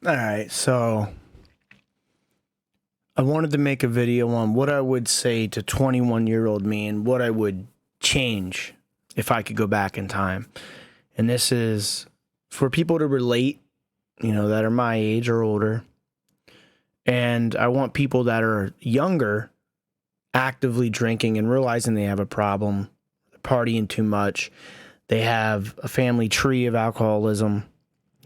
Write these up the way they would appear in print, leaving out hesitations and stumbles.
All right, so I wanted to make a video on what I would say to 21-year-old me and what I would change if I could go back in time. And this is for people to relate, that are my age or older. And I want people that are younger actively drinking and realizing they have a problem, partying too much. They have a family tree of alcoholism,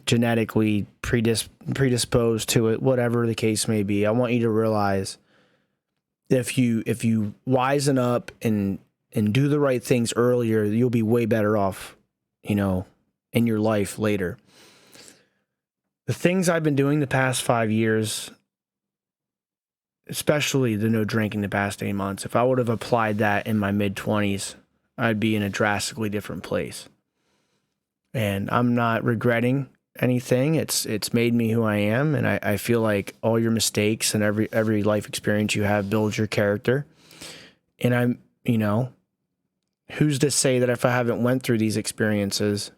genetically predisposed to it, whatever the case may be. I want you to realize if you wisen up and do the right things earlier, you'll be way better off, in your life later. The things I've been doing the past 5 years, especially the no drinking the past 8 months, if I would have applied that in my mid-20s, I'd be in a drastically different place. And I'm not regretting anything. It's made me who I am, and I feel like all your mistakes and every life experience you have builds your character. And I'm, who's to say that if I haven't went through these experiences,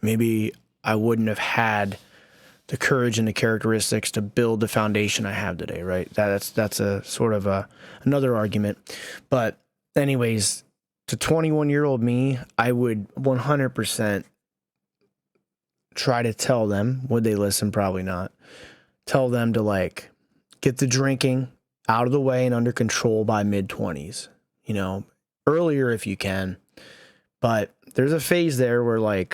maybe I wouldn't have had the courage and the characteristics to build the foundation I have today, right? That's a sort of another argument. But anyways, to 21-year-old me, I would 100% try to tell them. Would they listen? Probably not. Tell them to get the drinking out of the way and under control by mid-20s. Earlier if you can. But there's a phase there where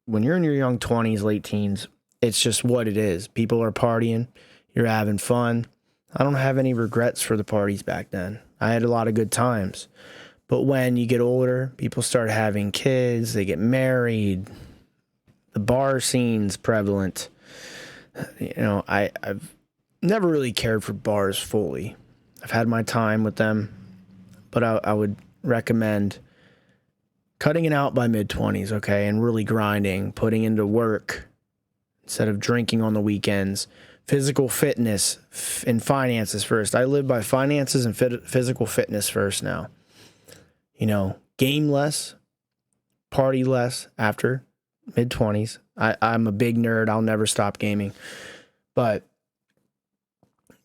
when you're in your young 20s, late teens, it's just what it is. People are partying. You're having fun. I don't have any regrets for the parties back then. I had a lot of good times. But when you get older, people start having kids, they get married, the bar scene's prevalent. I've never really cared for bars fully. I've had my time with them, but I would recommend cutting it out by mid-20s, okay, and really grinding, putting into work instead of drinking on the weekends. Physical fitness and finances first. I live by finances and physical fitness first now. Game less, party less after mid-20s. I'm a big nerd. I'll never stop gaming. But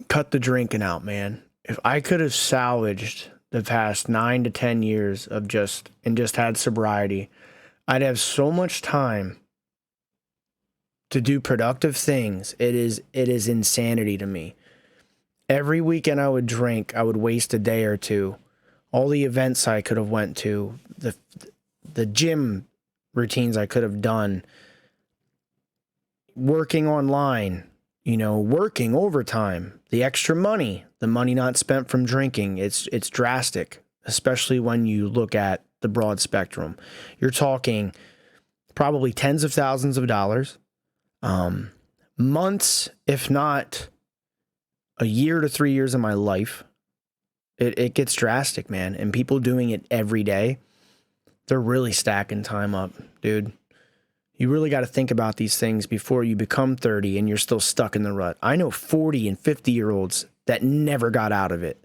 cut the drinking out, man. If I could have salvaged the past 9 to 10 years of just had sobriety, I'd have so much time to do productive things. It is insanity to me. Every weekend I would drink, I would waste a day or two. All the events I could have went to, the gym routines I could have done, working online, working overtime, the extra money, the money not spent from drinking. It's drastic, especially when you look at the broad spectrum. You're talking probably tens of thousands of dollars, months, if not a year to 3 years of my life. It gets drastic, man. And people doing it every day, they're really stacking time up, dude. You really got to think about these things before you become 30 and you're still stuck in the rut. I know 40 and 50-year-olds that never got out of it.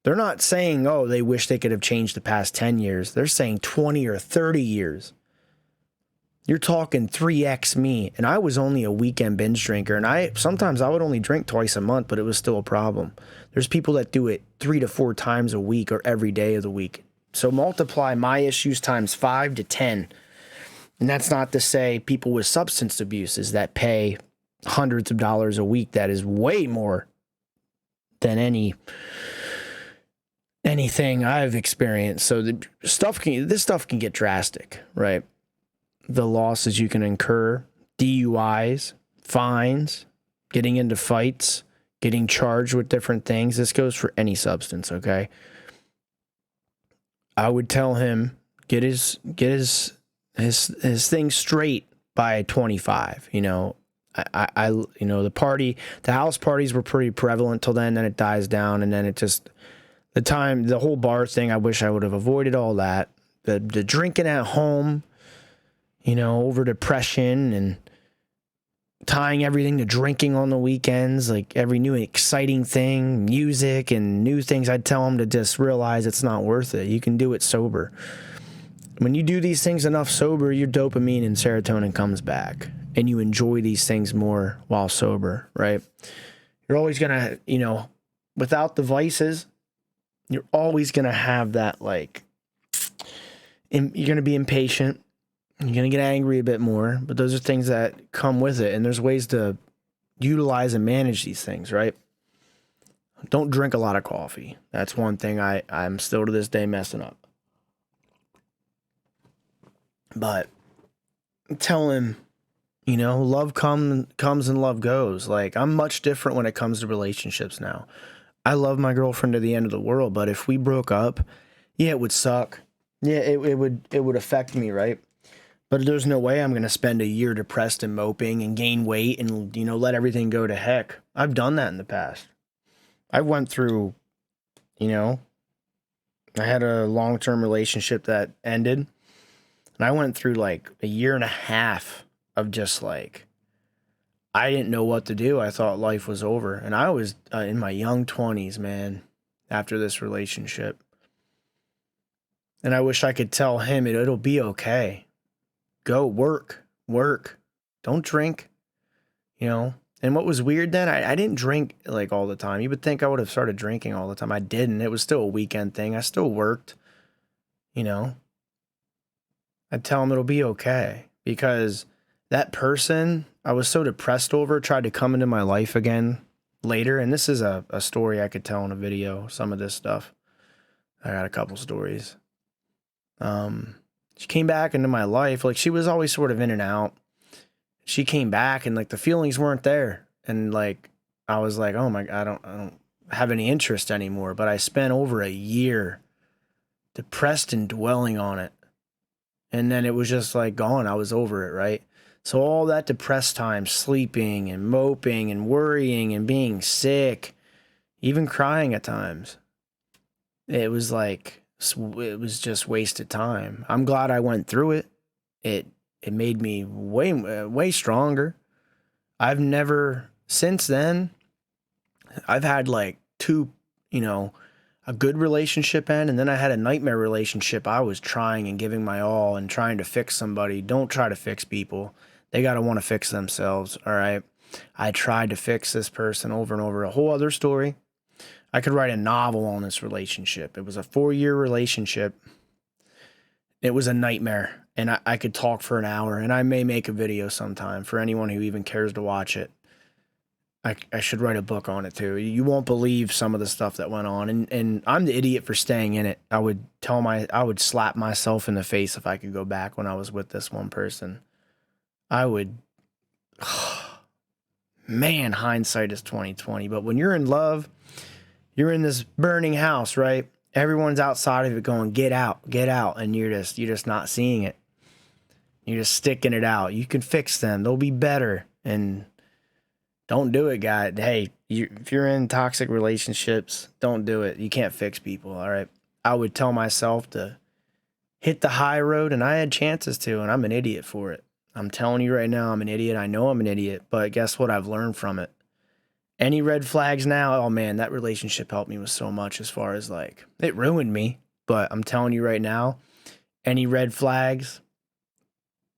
They're not saying, oh, they wish they could have changed the past 10 years. They're saying 20 or 30 years. You're talking 3x me, and I was only a weekend binge drinker, and sometimes I would only drink twice a month, but it was still a problem. There's people that do it 3 to 4 times a week or every day of the week. So multiply my issues times 5 to 10. And that's not to say people with substance abuses that pay hundreds of dollars a week. That is way more than anything I've experienced. So this stuff can get drastic, right? The losses you can incur, DUIs, fines, getting into fights, getting charged with different things. This goes for any substance, okay? I would tell him get his thing straight by 25. The house parties were pretty prevalent till then it dies down, and then the whole bar thing, I wish I would have avoided all that. The drinking at home, over depression and tying everything to drinking on the weekends, like every new exciting thing, music and new things, I'd tell them to just realize it's not worth it. You can do it sober. When you do these things enough sober, your dopamine and serotonin comes back. and you enjoy these things more while sober, right? You're always going to, you know, without the vices, you're always going to have that, like, you're going to be impatient. You're going to get angry a bit more, but those are things that come with it. And there's ways to utilize and manage these things, right? Don't drink a lot of coffee. That's one thing I'm still to this day messing up. But tell him, you know, love comes and love goes. Like, I'm much different when it comes to relationships now. I love my girlfriend to the end of the world, but if we broke up, yeah, it would suck. Yeah, it would affect me, right? But there's no way I'm going to spend a year depressed and moping and gain weight and, you know, let everything go to heck. I've done that in the past. I went through, you know, I had a long-term relationship that ended, and I went through like a year and a half of just like, I didn't know what to do. I thought life was over. And I was in my young 20s, man, after this relationship. And I wish I could tell him it'll be okay. Go work. Don't drink, you know. And what was weird then, I didn't drink like all the time. You would think I would have started drinking all the time. I didn't. It was still a weekend thing. I still worked, you know. I'd tell him it'll be okay, because that person I was so depressed over tried to come into my life again later. And this is a story I could tell in a video, some of this stuff. I got a couple stories. She came back into my life. Like, she was always sort of in and out. She came back and like the feelings weren't there. And like, I was like, oh my God, I don't have any interest anymore. But I spent over a year depressed and dwelling on it. And then it was just like gone. I was over it, right? So all that depressed time, sleeping and moping and worrying and being sick, even crying at times, it was like, it was just wasted time. I'm glad I went through it. It made me way stronger. I've never, since then, I've had like two, you know, a good relationship end, and then I had a nightmare relationship. I was trying and giving my all and trying to fix somebody. Don't try to fix people. They got to want to fix themselves, all right? I tried to fix this person over and over. A whole other story. I could write a novel on this relationship. It was a 4-year relationship. It was a nightmare, and I could talk for an hour, and I may make a video sometime for anyone who even cares to watch it. I should write a book on it too. You won't believe some of the stuff that went on, and I'm the idiot for staying in it. I would slap myself in the face if I could go back when I was with this one person. I would, man, hindsight is 20/20. But when you're in love, you're in this burning house, right? Everyone's outside of it going, get out, and you're just not seeing it. You're just sticking it out. You can fix them. They'll be better. And don't do it, guy. Hey, if you're in toxic relationships, don't do it. You can't fix people, all right? I would tell myself to hit the high road, and I had chances to, and I'm an idiot for it. I'm telling you right now, I'm an idiot. I know I'm an idiot, but guess what? I've learned from it. Any red flags now? Oh man, that relationship helped me with so much, as far as like, it ruined me, but I'm telling you right now, any red flags,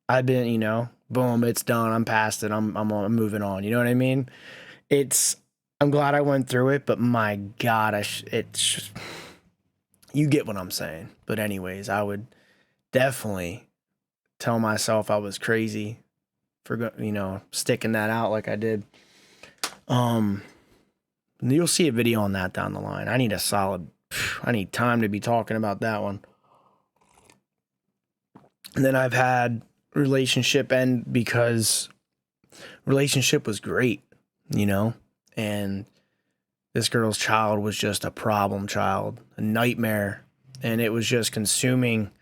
I've been, you know, boom, it's done. I'm past it. I'm moving on. You know what I mean? I'm glad I went through it, but my God, you get what I'm saying. But anyways, I would definitely tell myself I was crazy for, you know, sticking that out like I did. You'll see a video on that down the line. I need time to be talking about that one. And then I've had relationship end because relationship was great, you know, and this girl's child was just a problem child, a nightmare, and it was just consuming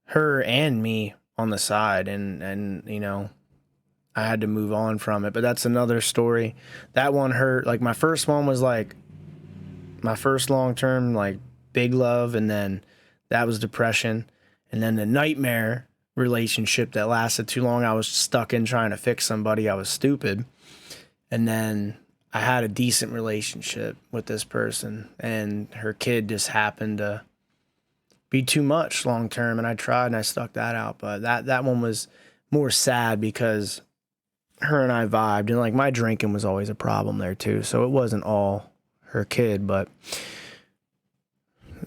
her and me on the side, and you know, I had to move on from it. But that's another story. That one hurt. Like, my first one was like my first long-term like big love, and then that was depression, and then the nightmare relationship that lasted too long, I was stuck in trying to fix somebody. I was stupid. And then I had a decent relationship with this person, and her kid just happened to be too much long term, and I tried and I stuck that out. But that one was more sad because her and I vibed, and like my drinking was always a problem there too. So it wasn't all her kid, but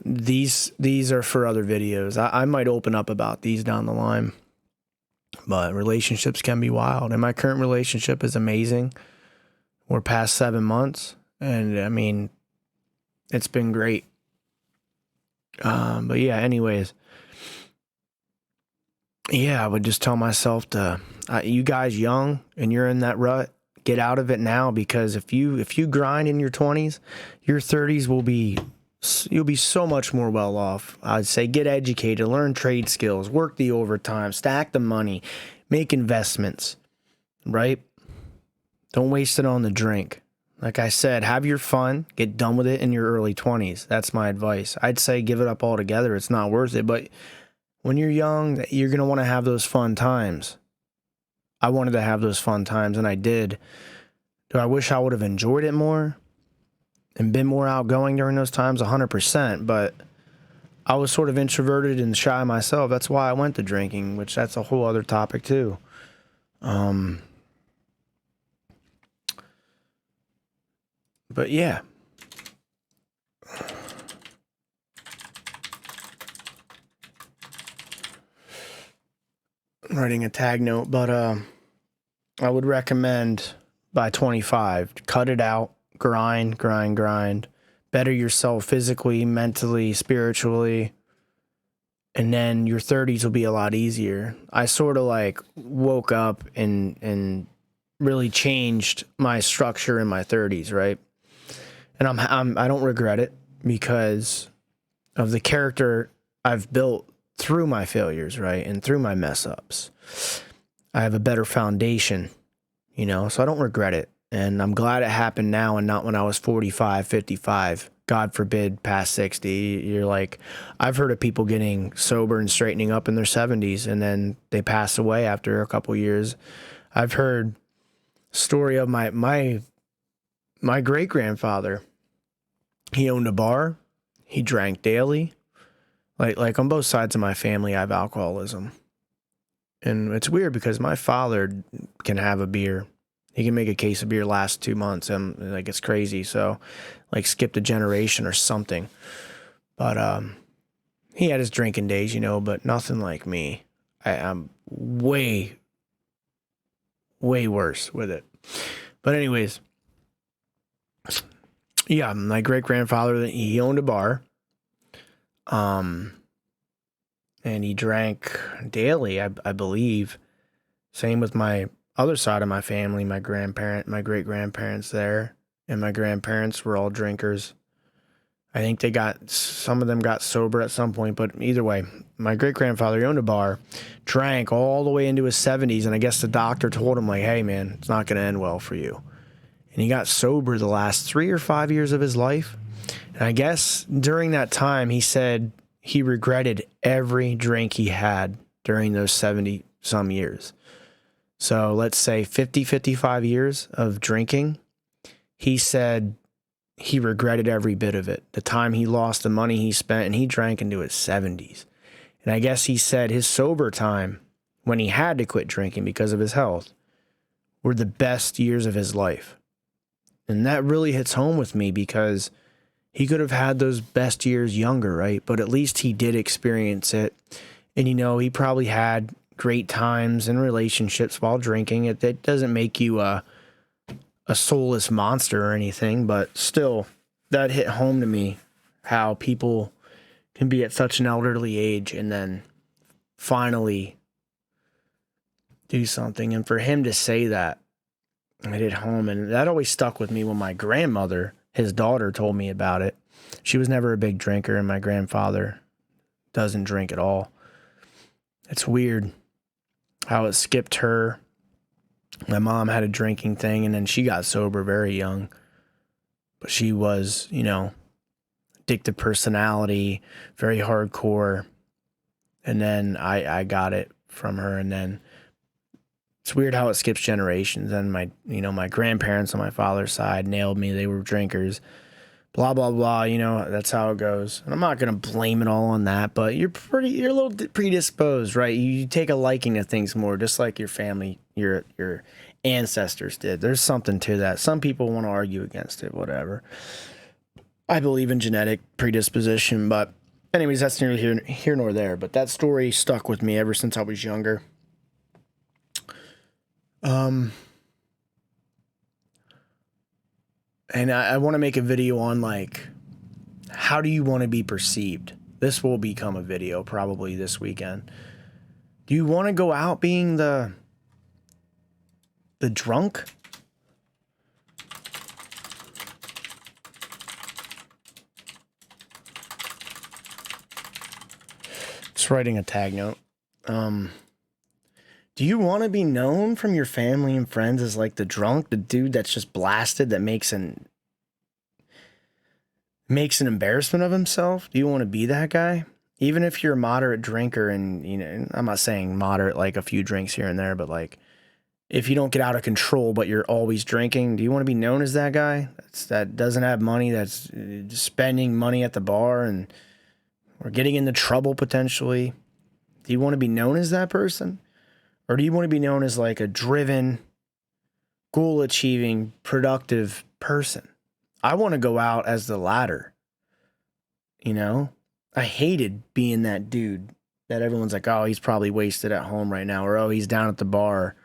these are for other videos. I might open up about these down the line, but relationships can be wild. And my current relationship is amazing. We're past 7 months, and I mean, it's been great. But yeah, anyways, yeah, I would just tell myself to, you guys young and you're in that rut, get out of it now, because if you grind in your 20s, your 30s you'll be so much more well off. I'd say get educated, learn trade skills, work the overtime, stack the money, make investments, right? Don't waste it on the drink. Like I said, have your fun, get done with it in your early 20s. That's my advice. I'd say give it up altogether. It's not worth it. But when you're young, you're going to want to have those fun times. I wanted to have those fun times, and I did. Do I wish I would have enjoyed it more and been more outgoing during those times? 100%. But I was sort of introverted and shy myself. That's why I went to drinking, which that's a whole other topic too. But yeah. I'm writing a tag note, but I would recommend by 25, cut it out, grind, better yourself physically, mentally, spiritually, and then your 30s will be a lot easier. I sort of like woke up and really changed my structure in my 30s, right? And I don't regret it because of the character I've built through my failures, right? And through my mess ups. I have a better foundation, so I don't regret it. And I'm glad it happened now and not when I was 45, 55, God forbid, past 60. You're like, I've heard of people getting sober and straightening up in their 70s and then they pass away after a couple years. I've heard story of my great grandfather. He owned a bar. He drank daily. Like on both sides of my family, I have alcoholism. And it's weird because my father can have a beer. He can make a case of beer last 2 months. And like, it's crazy. So like skipped a generation or something. But he had his drinking days, but nothing like me. I'm way worse with it. But anyways, yeah, my great grandfather, he owned a bar. And he drank daily, I believe. Same with my other side of my family, my great grandparents there, and my grandparents were all drinkers. I think some of them got sober at some point, but either way, my great grandfather owned a bar, drank all the way into his 70s, and I guess the doctor told him, like, hey man, it's not going to end well for you. And he got sober the last 3 or 5 years of his life. And I guess during that time, he said he regretted every drink he had during those 70 some years. So let's say 50, 55 years of drinking. He said he regretted every bit of it. The time he lost, the money he spent, and he drank into his 70s. And I guess he said his sober time, when he had to quit drinking because of his health, were the best years of his life. And that really hits home with me because he could have had those best years younger, right? But at least he did experience it. And, he probably had great times and relationships while drinking. It doesn't make you a soulless monster or anything, but still, that hit home to me, how people can be at such an elderly age and then finally do something. And for him to say that, it hit home. And that always stuck with me when my grandmother, his daughter, told me about it. She was never a big drinker, and my grandfather doesn't drink at all. It's weird how it skipped her. My mom had a drinking thing, and then she got sober very young. But she was, addictive personality, very hardcore. And then I got it from her, and then it's weird how it skips generations. And my grandparents on my father's side nailed me. They were drinkers. blah blah blah, you know, that's how it goes. And I'm not going to blame it all on that, but you're a little predisposed, right? You take a liking to things more, just like your family, your ancestors did. There's something to that. Some people want to argue against it, whatever. I believe in genetic predisposition, but anyways, that's neither here nor there. But that story stuck with me ever since I was younger. And I want to make a video on, like, how do you want to be perceived? This will become a video probably this weekend. Do you want to go out being the drunk? Just writing a tag note. Do you want to be known from your family and friends as like the drunk, the dude that's just blasted, that makes an embarrassment of himself? Do you want to be that guy? Even if you're a moderate drinker, and, you know, I'm not saying moderate like a few drinks here and there, but like if you don't get out of control but you're always drinking, do you want to be known as that guy that doesn't have money, that's spending money at the bar and or getting into trouble potentially? Do you want to be known as that person? Or do you want to be known as like a driven, goal-achieving, productive person? I want to go out as the latter. You know? I hated being that dude that everyone's like, oh, he's probably wasted at home right now. Or, oh, he's down at the bar.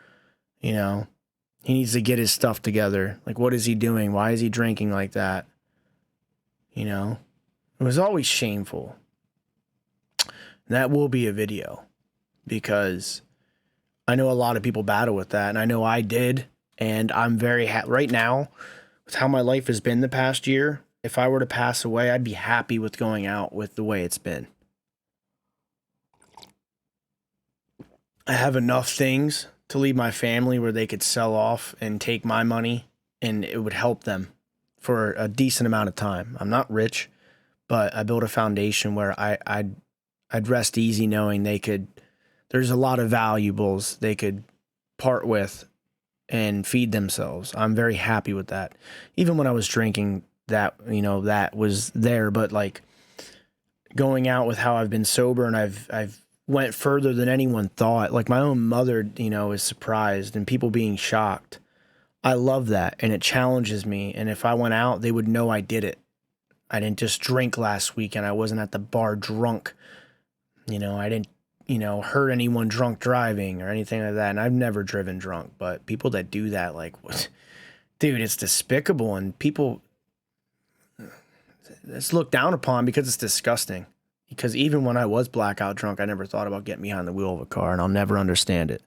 You know? He needs to get his stuff together. Like, what is he doing? Why is he drinking like that? You know? It was always shameful. That will be a video. Because I know a lot of people battle with that, and I know I did, and I'm very right now with how my life has been the past year. If I were to pass away, I'd be happy with going out with the way it's been. I have enough things to leave my family where they could sell off and take my money, and it would help them for a decent amount of time. I'm not rich, but I built a foundation where I'd rest easy knowing they could. There's a lot of valuables they could part with and feed themselves. I'm very happy with that. Even when I was drinking, that, you know, that was there, but like going out with how I've been sober, and I've went further than anyone thought. Like my own mother, you know, is surprised, and people being shocked. I love that, and it challenges me. And if I went out, they would know I did it. I didn't just drink last weekend. I wasn't at the bar drunk. You know, I didn't, you know, hurt anyone drunk driving or anything like that. And I've never driven drunk, but people that do that, like, what? Dude, it's despicable. And people, it's looked down upon because it's disgusting. Because even when I was blackout drunk, I never thought about getting behind the wheel of a car, and I'll never understand it.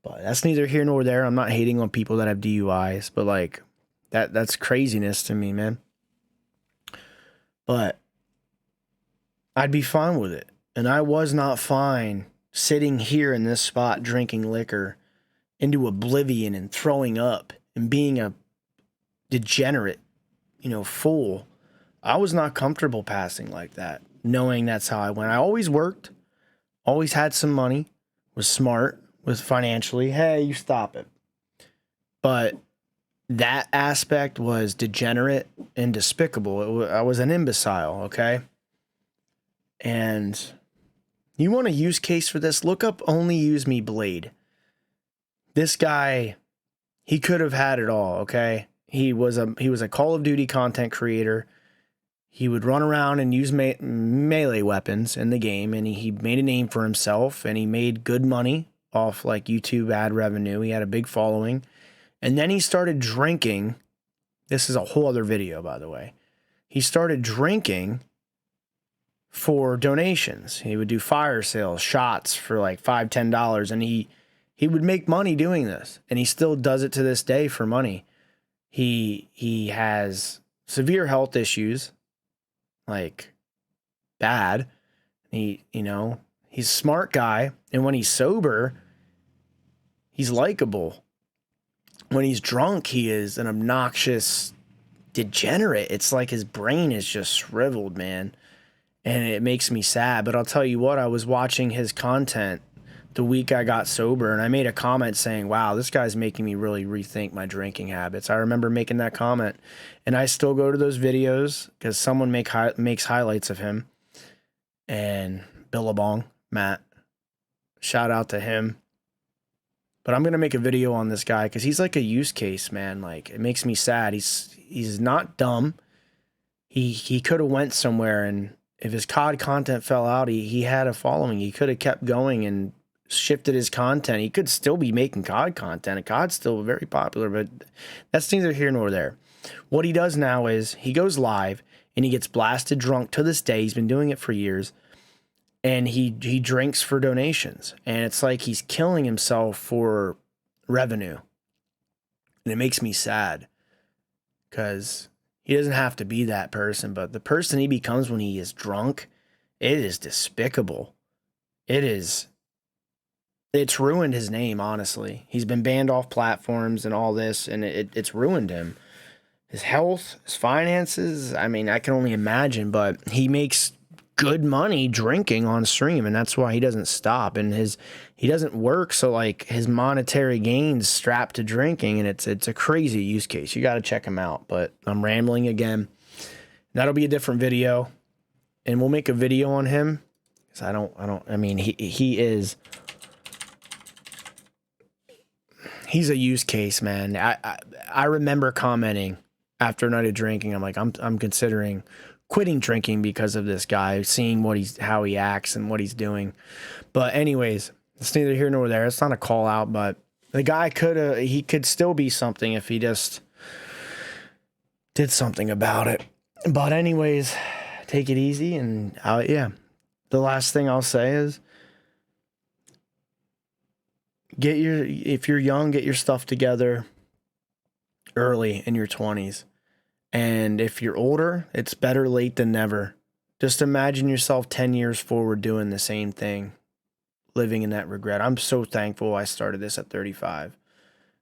But that's neither here nor there. I'm not hating on people that have DUIs, but like that's craziness to me, man. But I'd be fine with it. And I was not fine sitting here in this spot drinking liquor into oblivion and throwing up and being a degenerate, you know, fool. I was not comfortable passing like that, knowing that's how I went. I always worked, always had some money, was smart, was financially, hey, you stop it. But that aspect was degenerate and despicable. I was an imbecile, okay? And you want a use case for this? Look up Only Use Me Blade. This guy, he could have had it all, okay? He was a Call of Duty content creator. He would run around and use melee weapons in the game, and he made a name for himself, and he made good money off like YouTube ad revenue. He had a big following. And then he started drinking. This is a whole other video, by the way. He started drinking for donations. He would do fire sales, shots for like $5, $10, and he would make money doing this, and he still does it to this day for money. He has severe health issues, like bad. He's a smart guy, and when he's sober, he's likable. When he's drunk, he is an obnoxious degenerate. It's like his brain is just shriveled, man. And it makes me sad. But I'll tell you what, I was watching his content the week I got sober, and I made a comment saying, wow, this guy's making me really rethink my drinking habits. I remember making that comment, and I still go to those videos because someone makes highlights of him. And Billabong, Matt, shout out to him. But I'm going to make a video on this guy because he's like a use case, man. Like, it makes me sad. He's not dumb. He could have went somewhere, and if his COD content fell out, he had a following. He could have kept going and shifted his content. He could still be making COD content. And COD's still very popular, but that's neither here nor there. What he does now is he goes live and he gets blasted drunk to this day. He's been doing it for years. And he drinks for donations. And it's like he's killing himself for revenue. And it makes me sad because he doesn't have to be that person, but the person he becomes when he is drunk, it is despicable. It's ruined his name, honestly. He's been banned off platforms and all this, and it's ruined him. His health, his finances, I mean, I can only imagine, but he makes good money drinking on stream, and that's why he doesn't stop. And he doesn't work, so like his monetary gains strapped to drinking, and it's a crazy use case. You got to check him out. But I'm rambling again. That'll be a different video, and we'll make a video on him because I mean he's a use case, man. I remember commenting after a night of drinking. I'm like, I'm considering quitting drinking because of this guy, seeing how he acts and what he's doing. But anyways, it's neither here nor there. It's not a call out, but the guy could still be something if he just did something about it. But anyways, take it easy. And yeah, the last thing I'll say is if you're young, get your stuff together early in your 20s. And if you're older, it's better late than never. Just imagine yourself 10 years forward doing the same thing, living in that regret. I'm so thankful I started this at 35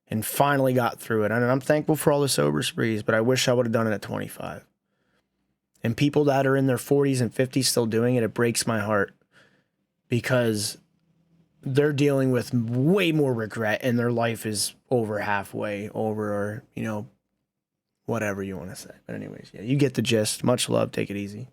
and finally got through it. And I'm thankful for all the sober sprees, but I wish I would have done it at 25. And people that are in their 40s and 50s still doing it, it breaks my heart because they're dealing with way more regret and their life is over halfway over, or, whatever you want to say. But anyways, yeah, you get the gist. Much love. Take it easy.